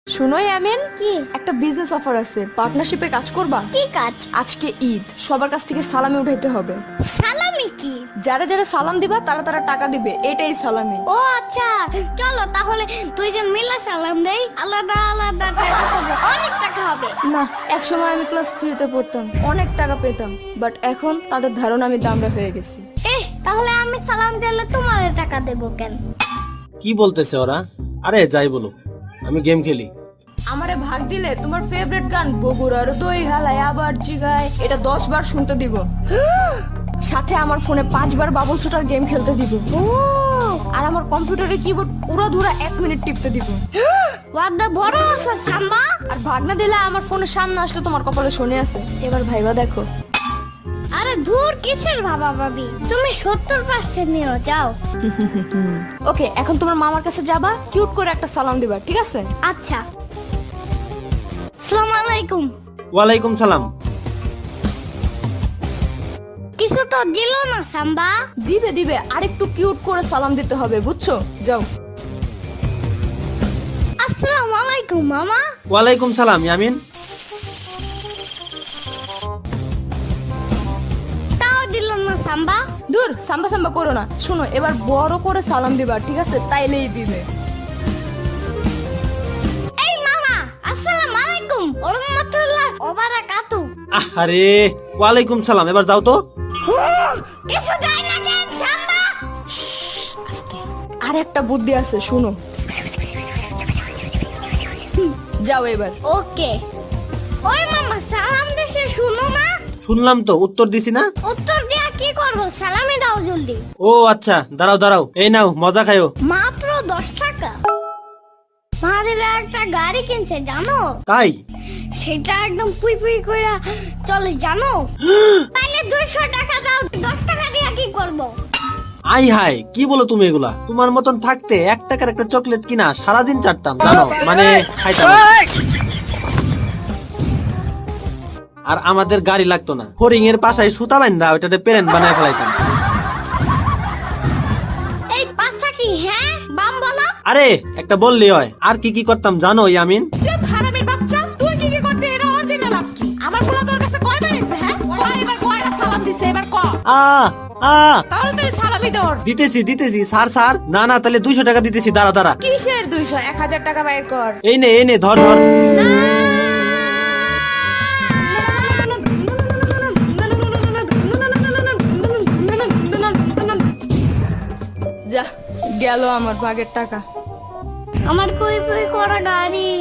শুনো ইয়ামিন, কি? একটা বিজনেস অফার আছে, পার্টনারশিপে কাজ করবা? কি কাজ? আজকে ঈদ, সবার কাছ থেকে সালামি উঠাইতে হবে। সালামি কি? যারা যারা সালাম দিবা তারা তারা টাকা দিবে, এটাই সালামি। ও আচ্ছা, চলো তাহলে দুইজন মিলে সালাম দেই, আলাদা আলাদা টাকা পাবো, অনেক টাকা হবে। না, এক সময় আমি ক্লাস 3 তে পড়তাম, অনেক টাকা পেতাম, বাট এখন তাদের ধারণা আমি দামড়া হয়ে গেছি। তাহলে আমি সালাম দিলে তোমার টাকা দেবো কেন? কি বলতেছে ওরা? আরে যাই বলো, আমি গেম খেলি। আমারে ভাগ দিলে তোমার ফেভারিট গান বগুড়ার দই হালায় আবার জিগায় এটা 10 বার শুনতে দিব। সাথে আমার ফোনে 5 বার বাবল শুটার গেম খেলতে দিব। ও আর আমার কম্পিউটারে কিবোর্ড উড়াধুরা 1 মিনিট টিপতে দিব। ওয়াদা বড় আছে সাম্বা। আর ভাগ না দিলে আমার ফোনের সামনে আসলে তোমার কপালে শনি আছে। এবার ভাইবা দেখো। আরে দূর কিসের ভাবা ভাবি, তুমি 70% নিয়ে যাও। ওকে, এখন তোমার মামার কাছে যাবা, কিউট করে একটা সালাম দিবা, ঠিক আছে? আচ্ছা, আসসালামু আলাইকুম। ওয়ালাইকুম সালাম। কিছু তো দিল না সাম্বা। দিবে দিবে, আরেকটু কিউট করে সালাম দিতে হবে, বুঝছো? যাও। আসসালামু আলাইকুম মামা। ওয়ালাইকুম সালাম ইয়ামিন। তাও দিল না সাম্বা। দূর, সাম্বা সাম্বা করো না। শোনো, এবার বড় করে সালাম দিবা, ঠিক আছে? তাইলেই দিবে। এই মামা, আসসালামু আলাইকুম ওয়া রাহমাতুল্লাহ ওয়া বারাকাতু। আরে ওয়ালাইকুম সালাম, এবার যাও তো। কিছু যায় না কেন সাম্বা? আর একটা বুদ্ধি আছে, শুনো। যাও এবার। ওকে। ওই মামা সালাম দেশে শুনো না। শুনলাম তো, উত্তর দিছি না। উত্তর দিয়া কি করবো? সালামে দাও জলদি। ও আচ্ছা, দাঁড়াও দাঁড়াও, এই নাও মজা খায়ো। মাত্র 10 টাকা। মারের একটা গাড়ি কিনছে জানো? তাই? সেটা একদম পুই পুই কইরা চলে জানো? তাইলে 200 টাকা দাও, 10 টাকা দিয়া কি করবো? আই হাই, কি বলো তুমি এগুলা? তোমার মতন থাকতে 1 টাকার একটা চকলেট কিনা সারাদিন চাটতাম জানো, মানে খাইতাম। আর আমাদের গাড়ি লাগতো না, ফরিং এর পাশায় সুতা বাইন্দা ওইটাতে পেরেন বানায় ফেলাইতাম। এই পাশা কি হ্যাঁ? বাম বলো। আরে একটা বললি হয়। আর কি কি করতাম জানো ইয়ামিন? চুপ হারামির বাচ্চা, তুই কি কি করতে? এর অরিজিনাল লাভ কি? আমার পোলা তোর কাছে কয়বার এসে, হ্যাঁ? কয়বার কয়টা সালাম দিছে, এবার ক। আ আ তাহলে তুই সালামি দর। দিতেছি দিতেছি, স্যার স্যার। না না, তাহলে 200 টাকা দিতেছি, দাঁড়া দাঁড়া। কিসের 200? 1000 টাকা বাইর কর। এই নে ধর ধর। যা, গেল আমার ভাগের টাকা। আমার পুই পুই করা গাড়ি।